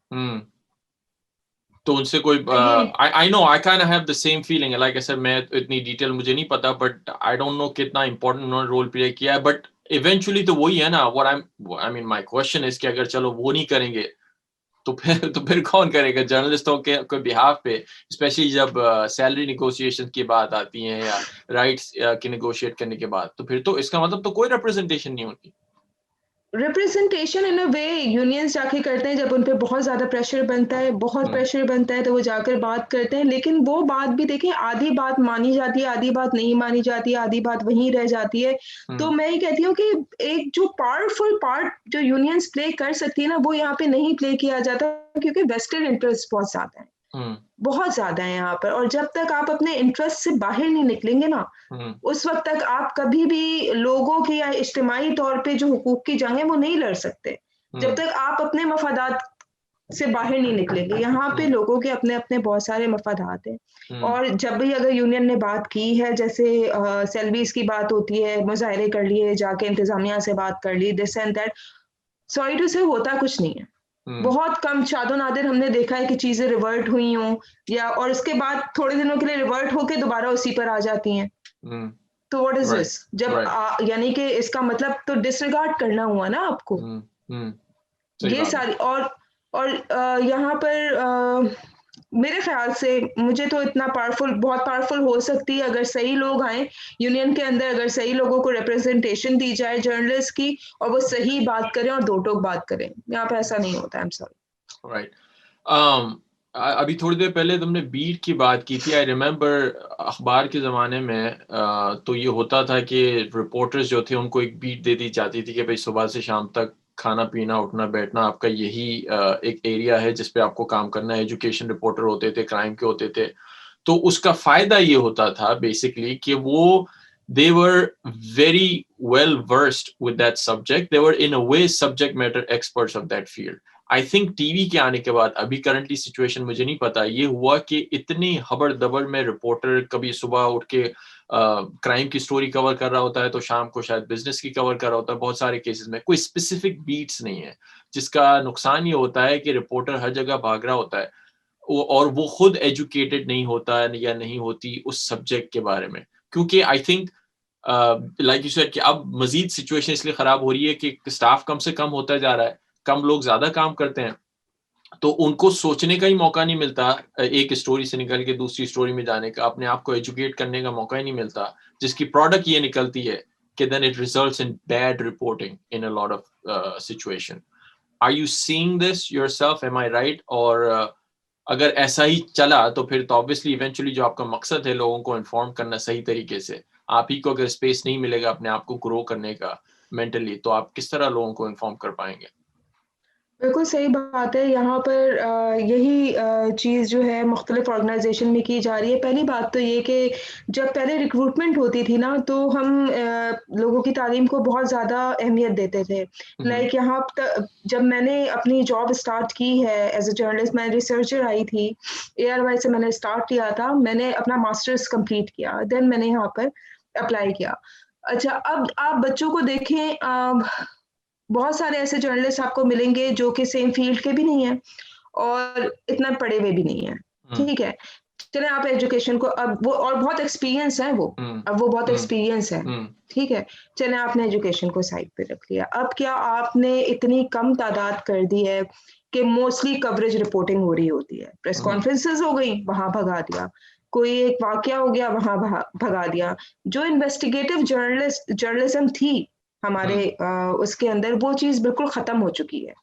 तो उनसे कोई तो ये I know I kind of have the same feeling, like I said, मैं इतनी डिटेल मुझे नहीं पता, बट आई डोंट नो कितना इंपॉर्टेंट उन्होंने रोल प्ले किया है, बट इवेंचुअली तो वही है ना। What I mean my question is कि अगर चलो वो नहीं करेंगे तो फिर कौन करेगा जर्नलिस्टों के बिहाफ पे, स्पेशली जब सैलरी नेगोशिएशन की बात आती है या राइट्स की नेगोशिएट करने के बाद, तो फिर तो इसका मतलब तो कोई रिप्रेजेंटेशन नहीं होती। Representation in a way unions जाके करते हैं जब उन पे बहुत ज़्यादा प्रेशर बनता है, बहुत प्रेशर बनता है तो वो जाकर बात करते हैं, लेकिन वो बात भी देखिए आधी बात मानी जाती है, आधी बात नहीं मानी जाती है, आधी बात वहीं रह जाती है। तो मैं ये कहती हूँ कि एक जो पावरफुल पार्ट जो यूनियंस प्ले कर सकती है ना, वो यहाँ पे नहीं प्ले किया जाता क्योंकि वेस्टेड इंटरेस्ट बहुत ज़्यादा है। बहुत ज़्यादा है यहाँ पर, और जब तक आप अपने इंटरेस्ट से बाहर नहीं निकलेंगे ना, उस वक़्त तक आप कभी भी लोगों की या इज्तिमाई तौर पे जो हुकूक की जंग है वो नहीं लड़ सकते। जब तक आप अपने मफादात से बाहर नहीं निकलेंगे। यहाँ पे लोगों के अपने-अपने बहुत सारे मफादात हैं, और जब भी अगर यूनियन ने बात की है, जैसे सैलरीज़ की बात होती है, मुज़ाहरे कर लिए, जाके इंतज़ामिया से बात कर ली, this and that, sorry to say होता कुछ नहीं है। बहुत कम शादो नादिर हमने देखा है कि चीज़ें रिवर्ट हुई हों, या और उसके बाद थोड़े दिनों के लिए रिवर्ट होके दोबारा उसी पर आ जाती हैं। तो व्हाट इज़ दिस? जब यानी कि इसका मतलब तो डिसरिगार्ड करना हुआ ना आपको। ये सारी और यहाँ पर मेरे ख्याल से मुझे तो इतना पावरफुल, बहुत पावरफुल हो सकती है अगर सही लोग आएँ यूनियन के अंदर, अगर सही लोगों को रिप्रेजेंटेशन दी जाए जर्नलिस्ट की, और वो सही बात करें और दो टोक बात करें। यहाँ पे ऐसा नहीं होता है। I am sorry. राइट। अभी थोड़ी देर पहले तुमने बीट की बात की थी। आई रिमेम्बर अखबार के ज़माने में तो ये होता था कि रिपोर्टर्स जो थे उनको एक बीट दे दी जाती थी कि भाई सुबह से शाम तक खाना पीना उठना बैठना आपका यही एक एरिया है जिस पे आपको काम करना है। एजुकेशन रिपोर्टर होते थे, क्राइम के होते थे। तो उसका फ़ायदा ये होता था बेसिकली कि वो they were very well versed with that subject. They were in a way subject matter experts of that field. I think TV के आने के बाद, अभी करंटली सिचुएशन मुझे नहीं पता, ये हुआ कि इतनी हबड़ दबड़ में रिपोर्टर कभी सुबह उठ के क्राइम की स्टोरी कवर कर रहा होता है तो शाम को शायद बिजनेस की कवर कर रहा होता है। बहुत सारे केसेस में कोई स्पेसिफिक बीट्स नहीं है, जिसका नुकसान ये होता है कि रिपोर्टर हर जगह भाग रहा होता है और वो खुद एजुकेटेड नहीं होता है या नहीं होती उस सब्जेक्ट के बारे में। क्योंकि I think like you said कि अब मजीद सिचुएशन इसलिए खराब हो रही है कि स्टाफ कम से कम होता जा रहा है, कम लोग ज्यादा काम करते हैं, तो उनको सोचने का ही मौका नहीं मिलता एक स्टोरी से निकल के दूसरी स्टोरी में जाने का, अपने आप को एजुकेट करने का मौका ही नहीं मिलता, जिसकी प्रोडक्ट ये निकलती है कि then it results in bad reporting in a lot of situation. Are you seeing this yourself? Am I right? और अगर ऐसा ही चला तो फिर तो ऑब्वियसली इवेंचुअली जो आपका मकसद है लोगों को इन्फॉर्म करना सही तरीके से, आप ही को अगर स्पेस नहीं मिलेगा अपने आप को ग्रो करने का मेंटली, तो आप किस तरह लोगों को इन्फॉर्म कर पाएंगे? बिल्कुल सही बात है। यहाँ पर यही चीज़ जो है मुख्तलिफ ऑर्गेनाइज़ेशन में की जा रही है। पहली बात तो ये कि जब पहले रिक्रूटमेंट होती थी ना, तो हम लोगों की तालीम को बहुत ज़्यादा अहमियत देते थे। लाइक यहाँ जब मैंने अपनी जॉब स्टार्ट की है एज़ अ जर्नलिस्ट, मैं रिसर्चर आई थी, ARY से मैंने स्टार्ट किया था, मैंने अपना मास्टर्स कंप्लीट किया, देन मैंने यहाँ पर अप्लाई किया। अच्छा, अब आप बच्चों को देखें, बहुत सारे ऐसे जर्नलिस्ट आपको मिलेंगे जो कि सेम फील्ड के भी नहीं हैं और इतना पढ़े हुए भी नहीं हैं, ठीक है? चलें आप एजुकेशन को, अब वो और बहुत एक्सपीरियंस है वो, अब वो बहुत एक्सपीरियंस है, ठीक है? चलें आपने एजुकेशन को साइड पे रख लिया। अब क्या आपने इतनी कम तादाद कर दी है कि मोस्टली कवरेज रिपोर्टिंग हो रही होती है। प्रेस कॉन्फ्रेंसेस हो गई, वहाँ भगा दिया। कोई एक वाकया हो गया, वहाँ भगा दिया। जो इन्वेस्टिगेटिव जर्नलिज्म थी हमारे उसके अंदर, वो चीज़ बिल्कुल खत्म हो चुकी है।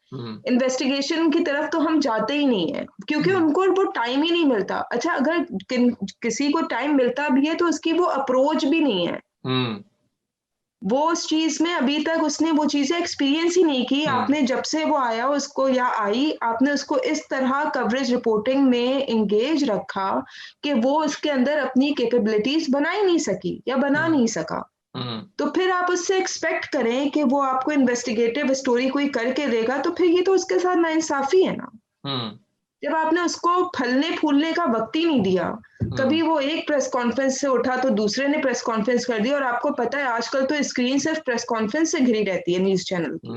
इन्वेस्टिगेशन की तरफ तो हम जाते ही नहीं है क्योंकि उनको वो टाइम ही नहीं मिलता। अच्छा, अगर किसी को टाइम मिलता भी है तो उसकी वो अप्रोच भी नहीं है। वो उस चीज़ में अभी तक उसने वो चीज़ें एक्सपीरियंस ही नहीं की। आपने जब से वो आया उसको या आई, आपने उसको इस तरह कवरेज रिपोर्टिंग में एंगेज रखा कि वो उसके अंदर अपनी कैपेबिलिटीज बना ही नहीं सकी या बना नहीं सका। तो फिर आप उससे एक्सपेक्ट करें कि वो आपको इन्वेस्टिगेटिव स्टोरी कोई करके देगा, तो फिर ये तो उसके साथ नाइंसाफी है ना। जब आपने उसको फलने फूलने का वक्त ही नहीं दिया, कभी वो एक प्रेस कॉन्फ्रेंस से उठा तो दूसरे ने प्रेस कॉन्फ्रेंस कर दी। और आपको पता है आजकल तो स्क्रीन सिर्फ प्रेस कॉन्फ्रेंस से घिरी रहती है न्यूज चैनल की,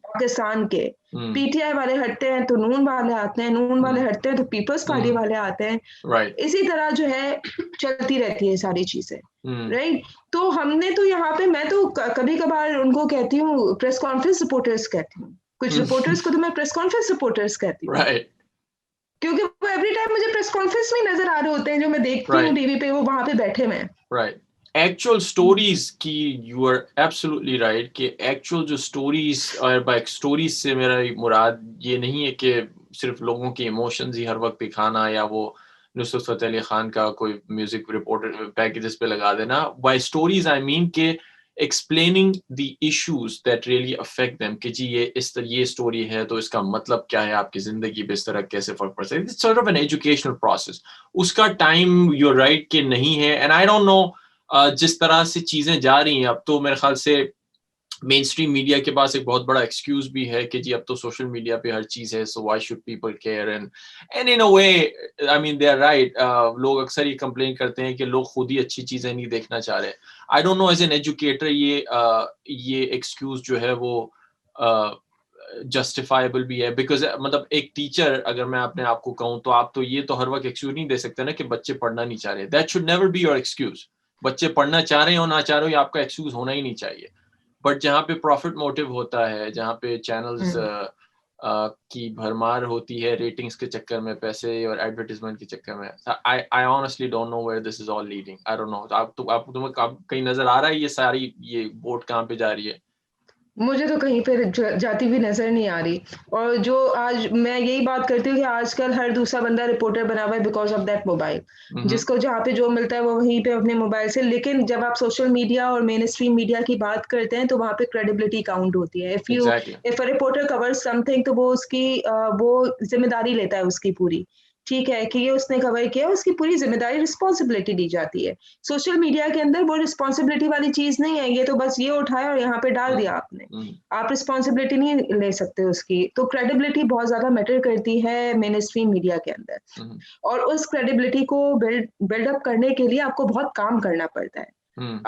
पाकिस्तान के। PTI वाले हटते हैं तो नून वाले आते हैं, नून वाले हटते हैं तो पीपल्स पार्टी वाले आते हैं। इसी तरह जो है चलती रहती है सारी चीजें, राइट। तो हमने तो यहाँ पे, मैं तो कभी कभार उनको कहती हूँ प्रेस कॉन्फ्रेंस रिपोर्टर्स कहती हूँ, कुछ रिपोर्टर्स को तो मैं प्रेस कॉन्फ्रेंस रिपोर्टर्स कहती हूँ, क्योंकि वो एवरी टाइम मुझे प्रेस कॉन्फ्रेंस में नजर आ रहे होते हैं, जो मैं देखती हूँ टीवी पे, वो वहां पे बैठे हुए हैं। एक्चुअल स्टोरीज की यू आर एब्सोल्युटली राइट कि एक्चुअल जो स्टोरीज, और बाय स्टोरीज से मेरा मुराद ये नहीं है कि सिर्फ लोगों के इमोशंस ही हर वक्त दिखाना या वो नुसरत फतेह अली खान का कोई म्यूजिक रिपोर्टर पैकेजेस पे लगा देना. बाय स्टोरीज आई मीन के explaining the issues that really affect them कि जी ये स्टोरी है तो इसका मतलब क्या है, आपकी जिंदगी पे इस तरह कैसे फर्क पड़ सकता है. It's sort of an educational process. उसका टाइम you're right कि नहीं है. And I don't know जिस तरह से चीजें जा रही हैं अब तो मेरे ख्याल से मेन स्ट्रीम मीडिया के पास एक बहुत बड़ा एक्सक्यूज भी है कि जी अब तो सोशल मीडिया पे हर चीज है, so why should people care. And in a way I mean they are right. लोग अक्सर ये कंप्लेन करते हैं कि लोग खुद ही अच्छी चीजें नहीं देखना चाह रहे. I don't know as an educator ये एक्सक्यूज जो है वो जस्टिफाइबल भी है. बिकॉज मतलब एक टीचर अगर मैं अपने आप को कहूँ तो आप तो ये तो हर वक्त एक्सक्यूज नहीं दे सकते ना कि बच्चे पढ़ना नहीं चाह रहे. That should never be your excuse. बच्चे पढ़ना चाह रहे हो ना चाह रहे हो, आपका एक्सक्यूज होना ही नहीं चाहिए. बट जहाँ पे प्रॉफिट मोटिव होता है, जहाँ पे चैनल्स की भरमार होती है रेटिंग्स के चक्कर में, पैसे और एडवर्टाइजमेंट के चक्कर में, I honestly don't know where this is all leading. I don't know. तुम्हें कहीं नजर आ रहा है ये बोट कहाँ पे जा रही है? मुझे तो कहीं पे जाती हुई नजर नहीं आ रही. और जो आज मैं यही बात करती हूँ कि आजकल हर दूसरा बंदा रिपोर्टर बना हुआ है बिकॉज ऑफ दैट मोबाइल. जिसको जहाँ पे जो मिलता है वो वहीं पे अपने मोबाइल से. लेकिन जब आप सोशल मीडिया और मेन स्ट्रीम मीडिया की बात करते हैं तो वहाँ पे क्रेडिबिलिटी काउंट होती है. If a reporter covers something तो वो उसकी वो जिम्मेदारी लेता है उसकी पूरी. ठीक है कि ये उसने कवर किया, उसकी पूरी जिम्मेदारी रिस्पॉन्सिबिलिटी दी जाती है. सोशल मीडिया के अंदर वो रिस्पॉन्सिबिलिटी वाली चीज नहीं है. ये तो बस ये उठाया और यहाँ पे डाल दिया आपने. आप रिस्पॉन्सिबिलिटी नहीं ले सकते उसकी. तो क्रेडिबिलिटी बहुत ज्यादा मैटर करती है मेन स्ट्रीम मीडिया के अंदर. और उस क्रेडिबिलिटी को बिल्डअप करने के लिए आपको बहुत काम करना पड़ता है.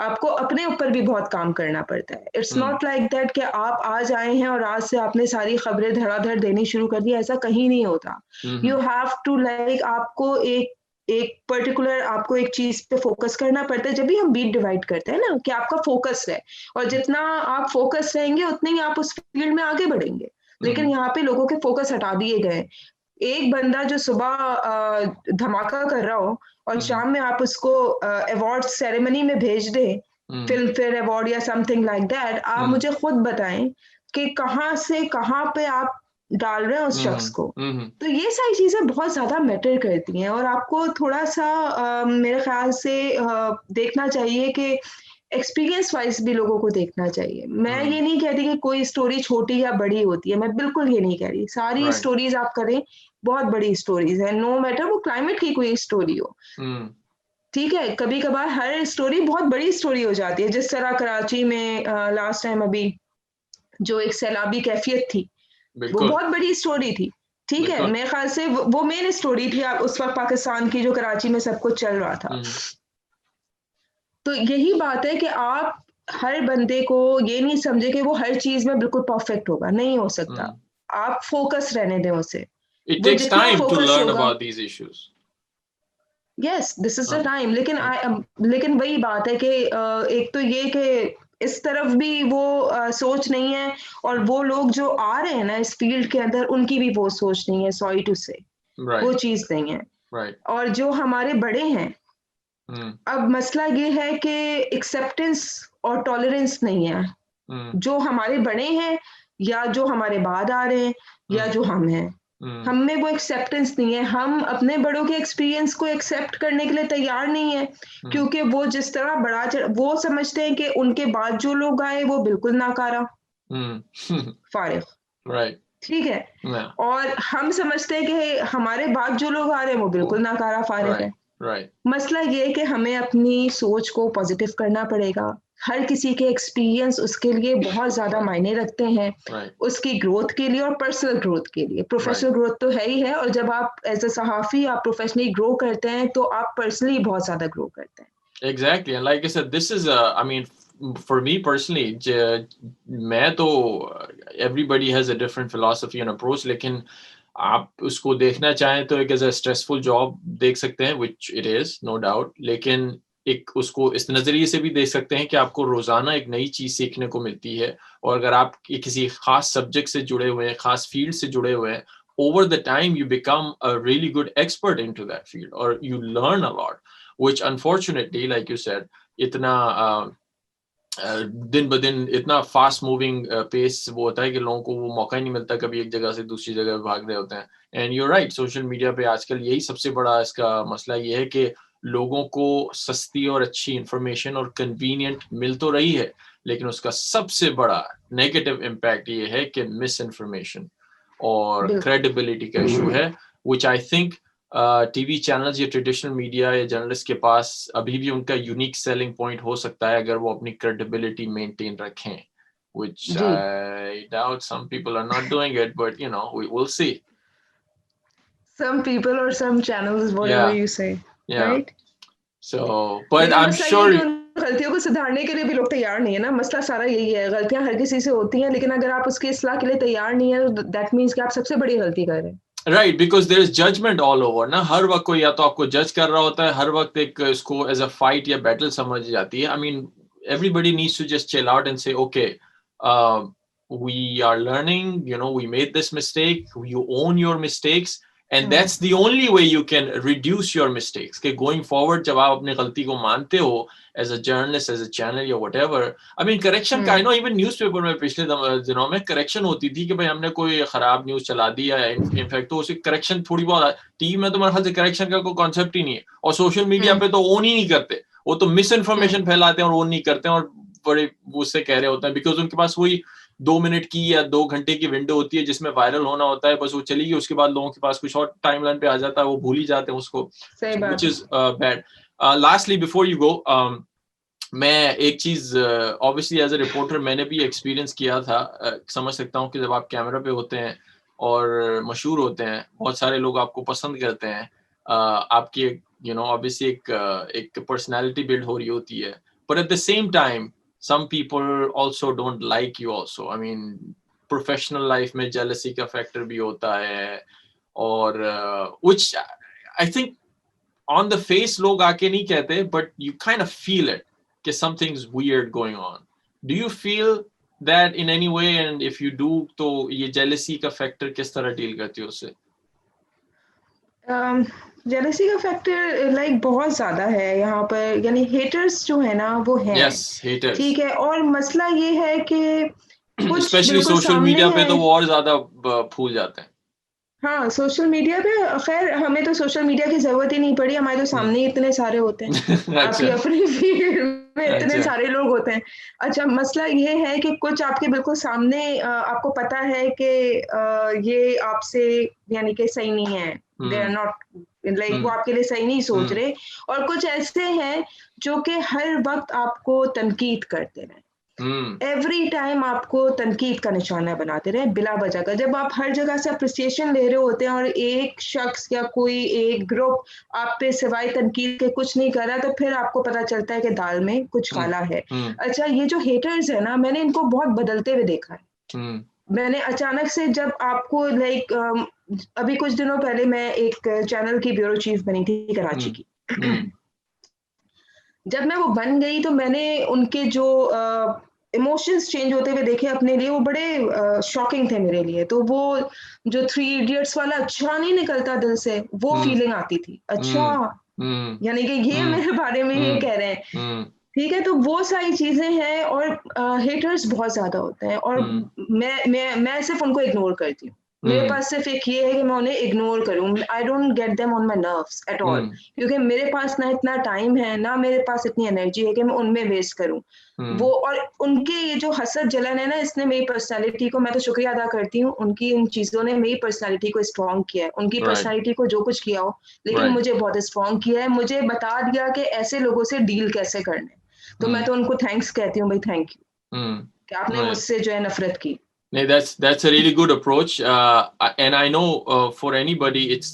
आपको अपने ऊपर भी बहुत काम करना पड़ता है. इट्स नॉट लाइक दैट कि आप आज आए हैं और आज से आपने सारी खबरें धड़ाधड़ देनी शुरू कर दी. ऐसा कहीं नहीं होता. यू हैव टू लाइक आपको एक पर्टिकुलर आपको एक चीज पे फोकस करना पड़ता है. जब भी हम बीट डिवाइड करते हैं ना कि आपका फोकस है, और जितना आप फोकस रहेंगे उतने ही आप उस फील्ड में आगे बढ़ेंगे. लेकिन यहाँ पे लोगों के फोकस हटा दिए गए. एक बंदा जो सुबह धमाका कर रहा हो और शाम में आप उसको अवार्ड सेरेमनी में भेज दे, फिल्म फेयर अवार्ड या समथिंग लाइक दैट. आप मुझे खुद बताएं कि कहाँ से कहाँ पे आप डाल रहे हैं उस शख्स को. तो ये सारी चीजें बहुत ज्यादा मैटर करती हैं. और आपको थोड़ा सा मेरे ख्याल से देखना चाहिए कि एक्सपीरियंस वाइज भी लोगों को देखना चाहिए. मैं ये नहीं कहती कि कोई स्टोरी छोटी या बड़ी होती है. मैं बिल्कुल ये नहीं कह रही. सारी स्टोरीज आप करें, बहुत बड़ी स्टोरीज है. नो मैटर वो क्लाइमेट की कोई स्टोरी हो. ठीक है, कभी कभार हर स्टोरी बहुत बड़ी स्टोरी हो जाती है. जिस तरह कराची में लास्ट टाइम अभी जो एक सैलाबी कैफियत थी, वो बहुत बड़ी स्टोरी थी. ठीक है, मेरे ख्याल से वो मेन स्टोरी थी उस वक्त पाकिस्तान की, जो कराची में सब कुछ चल रहा था. तो यही बात है कि आप हर बंदे को ये नहीं समझे कि वो हर चीज में बिल्कुल परफेक्ट होगा. नहीं हो सकता. आप फोकस रहने दें उसे. It takes time to learn about these issues. Yes, this is the time. लेकिन वही बात है कि एक तो ये कि इस तरफ भी वो सोच नहीं है, और वो लोग जो आ रहे हैं ना इस फील्ड के अंदर, उनकी भी वो सोच नहीं है. सॉरी टू से, वो चीज नहीं है. और जो हमारे बड़े हैं, अब मसला ये है कि एक्सेप्टेंस और टॉलरेंस नहीं है. जो हमारे बड़े हैं या जो हमारे बाद आ रहे हैं या जो हम हैं, हम में वो एक्सेप्टेंस नहीं है. हम अपने बड़ों के एक्सपीरियंस को एक्सेप्ट करने के लिए तैयार नहीं है, क्योंकि वो जिस तरह वो समझते हैं कि उनके बाद जो लोग आए वो बिल्कुल नाकारा फारिग. ठीक है, और हम समझते हैं कि हमारे बाद जो लोग आ रहे हैं वो बिल्कुल नाकारा फारिग है. मसला ये है कि हमें अपनी सोच को पॉजिटिव करना पड़ेगा. हर किसी के एक्सपीरियंस उसके लिए बहुत ज्यादा मायने रखते हैं, उसकी ग्रोथ के लिए और पर्सनल ग्रोथ के लिए. प्रोफेशनल ग्रोथ तो है ही है, और जब आप एज अ सहाफी आप प्रोफेशनली ग्रो करते हैं तो आप पर्सनली बहुत ज्यादा ग्रो करते हैं. Exactly, and like I said, this is I mean, for me personally, मैं तो everybody has a different philosophy and approach, लेकिन आप उसको देखना चाहें तो एक एज अ स्ट्रेसफुल जॉब देख सकते हैं, which it is, no doubt. लेकिन एक उसको इस नजरिए से भी देख सकते हैं कि आपको रोजाना एक नई चीज सीखने को मिलती है. और अगर आप किसी खास सब्जेक्ट से जुड़े हुए हैं, खास फील्ड से जुड़े हुए हैं, over the time you become a really good expert into that field, or you learn a lot, which unfortunately, like you said, इतना दिन ब दिन इतना फास्ट मूविंग पेस वो होता है कि लोगों को वो मौका ही नहीं मिलता कभी एक जगह से दूसरी जगह भाग रहे होते हैं. And you right, social media पे आजकल यही सबसे बड़ा इसका मसला ये है कि लोगों को सस्ती और अच्छी इंफॉर्मेशन और कन्वीनियंट मिल तो रही है, लेकिन उसका सबसे बड़ा नेगेटिव इम्पैक्ट ये है कि मिस इन्फॉर्मेशन और क्रेडिबिलिटी का इशू है, विच आई थिंक टीवी चैनल्स या ट्रेडिशनल मीडिया या जर्नलिस्ट के पास अभी भी उनका यूनिक सेलिंग पॉइंट हो सकता है अगर वो अपनी क्रेडिबिलिटी मेंटेन रखें, which I doubt some people are not doing it, but you know, we'll see. Some people or some channels, whatever you say, right? So, but I'm sure गलतियों को सुधारने के लिए भी लोग तैयार नहीं है ना. मसला सारा यही है, गलतियां हर किसी से होती हैं, लेकिन अगर आप उसकी इस्लाह के लिए तैयार नहीं है, that means कि आप सबसे बड़ी गलती कर रहे हैं. Right, because there is judgment all over ना. हर वक्त कोई या तो आपको जज कर रहा होता है, हर वक्त एक इसको as a fight या battle समझ जाती है. I mean, everybody needs to just chill out and say, okay, we are learning, you know, we made this mistake, you own your mistakes, and that's the only way you can reduce your mistakes. कि going forward जब आप अपनी गलती को मानते हो as a journalist, as a channel या whatever, I mean correction का I know even newspaper में पिछले दिनों में correction होती थी कि भाई हमने कोई खराब न्यूज़ चला दी या इनफैक्ट तो उसे correction थोड़ी बहुत टीवी में तो मेरे ख्याल से correction का कोई concept ही नहीं है, और सोशल मीडिया पे तो own ही नहीं करते, वो तो मिस इन्फॉर्मेशन फैलाते हैं और own नहीं करते हैं और बड़े उससे कह रहे होते हैं बिकॉज उनके पास वही 2 मिनट की या 2 घंटे की विंडो होती है जिसमें वायरल होना होता है, बस वो चली गई, उसके बाद लोगों के पास कुछ और टाइमलाइन पे आ जाता है, वो भूल ही जाते हैं उसको, which is bad. Lastly before you go, मैं एक चीज ऑब्वियसली एज अ रिपोर्टर मैंने भी एक्सपीरियंस किया था, समझ सकता हूँ कि जब आप कैमरा पे होते हैं और मशहूर होते हैं, बहुत सारे लोग आपको पसंद करते हैं, आपकी यू नो ऑब्वियसली एक पर्सनैलिटी बिल्ड हो रही होती है, but at the same time some people also don't like you also. I mean, professional life में jealousy का factor भी होता है, और which I think on the face लोग आके नहीं कहते, but you kind of feel it कि something's weird going on. Do you feel that in any way, and if you do, तो ये jealousy का factor किस तरह deal करती हो उससे? जेलसी का फैक्टर लाइक बहुत ज्यादा है यहाँ पर, यानी हेटर्स जो है ना वो है, ठीक है, और मसला ये है कि कुछ स्पेशली सोशल मीडिया पे तो वो और ज्यादा फूल जाते हैं. हाँ, सोशल मीडिया पे खैर हमें तो सोशल मीडिया की जरूरत ही नहीं पड़ी, हमारे तो सामने ही इतने सारे होते हैं. आपकी अपनी फील्ड में इतने सारे लोग होते हैं. अच्छा, मसला ये है कि कुछ आपके बिल्कुल सामने आपको पता है कि ये आपसे यानी कि सही नहीं है, दे आर नॉट लाइक वो आपके लिए सही नहीं सोच रहे, और कुछ ऐसे हैं जो कि हर वक्त आपको तनकीद करते रहे, एवरी टाइम आपको तनकीद का निशाना बनाते रहे बिला वजह का. जब आप हर जगह से अप्रिसिएशन ले रहे होते हैं और एक शख्स या कोई एक ग्रुप आप पे सिवाय तनकीद के कुछ नहीं कर रहा, तो फिर आपको पता चलता है कि दाल में कुछ काला है. अच्छा, ये जो हेटर्स है ना, मैंने इनको बहुत बदलते हुए देखा है. मैंने अचानक से जब आपको लाइक अभी कुछ दिनों पहले मैं एक चैनल की ब्यूरो चीफ बनी थी कराची की. जब मैं वो बन गई तो मैंने उनके जो इमोशंस चेंज होते हुए देखे अपने लिए, वो बड़े शॉकिंग थे मेरे लिए. तो वो जो 3 इडियट्स वाला अच्छा नहीं निकलता दिल से, वो फीलिंग आती थी, अच्छा यानी कि ये मेरे बारे में ये कह रहे हैं, ठीक है. तो वो सारी चीजें हैं, और हेटर्स बहुत ज्यादा होते हैं, और मैं सिर्फ उनको इग्नोर करती हूँ. मेरे पास सिर्फ एक ये है कि मैं उन्हें इग्नोर करूं. I don't get them on my nerves at all, क्योंकि मेरे पास ना इतना टाइम है, ना मेरे पास इतनी एनर्जी है कि मैं उनमें वेस्ट करूं. वो और उनके ये जो हसद जलन है ना, इसने मेरी पर्सनालिटी को, मैं तो शुक्रिया अदा करती हूँ, उनकी इन चीजों ने मेरी पर्सनालिटी को स्ट्रॉन्ग किया है. उनकी पर्सनालिटी को जो कुछ किया हो, लेकिन मुझे बहुत स्ट्रॉन्ग किया है. मुझे बता दिया कि ऐसे लोगों से डील कैसे करना है. तो मैं तो उनको थैंक्स कहती हूँ, भाई थैंक यू कि आपने मुझसे जो है नफरत की. No, that's a really good approach, and I know for anybody it's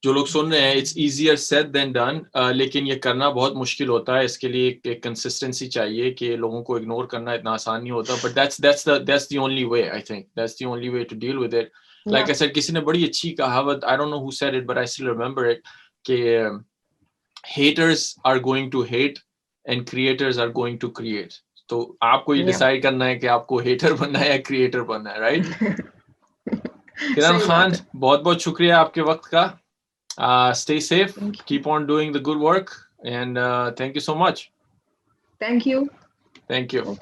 जो लोग सुन रहे हैं it's easier said than done, लेकिन ये करना बहुत मुश्किल होता है. इसके लिए एक consistency चाहिए कि लोगों को ignore करना इतना आसान नहीं होता, but that's the only way. I think that's the only way to deal with it. Like I said, किसी ने बड़ी अच्छी कहावत, I don't know who said it but I still remember it, कि haters are going to hate and creators are going to create. तो आपको ये decide करना है कि आपको हेटर बनना है या क्रिएटर बनना है, राइट? किरण खान, बहुत बहुत शुक्रिया आपके वक्त का. Stay safe, keep on doing the good work, and thank you so much. Thank you. Thank you. Okay.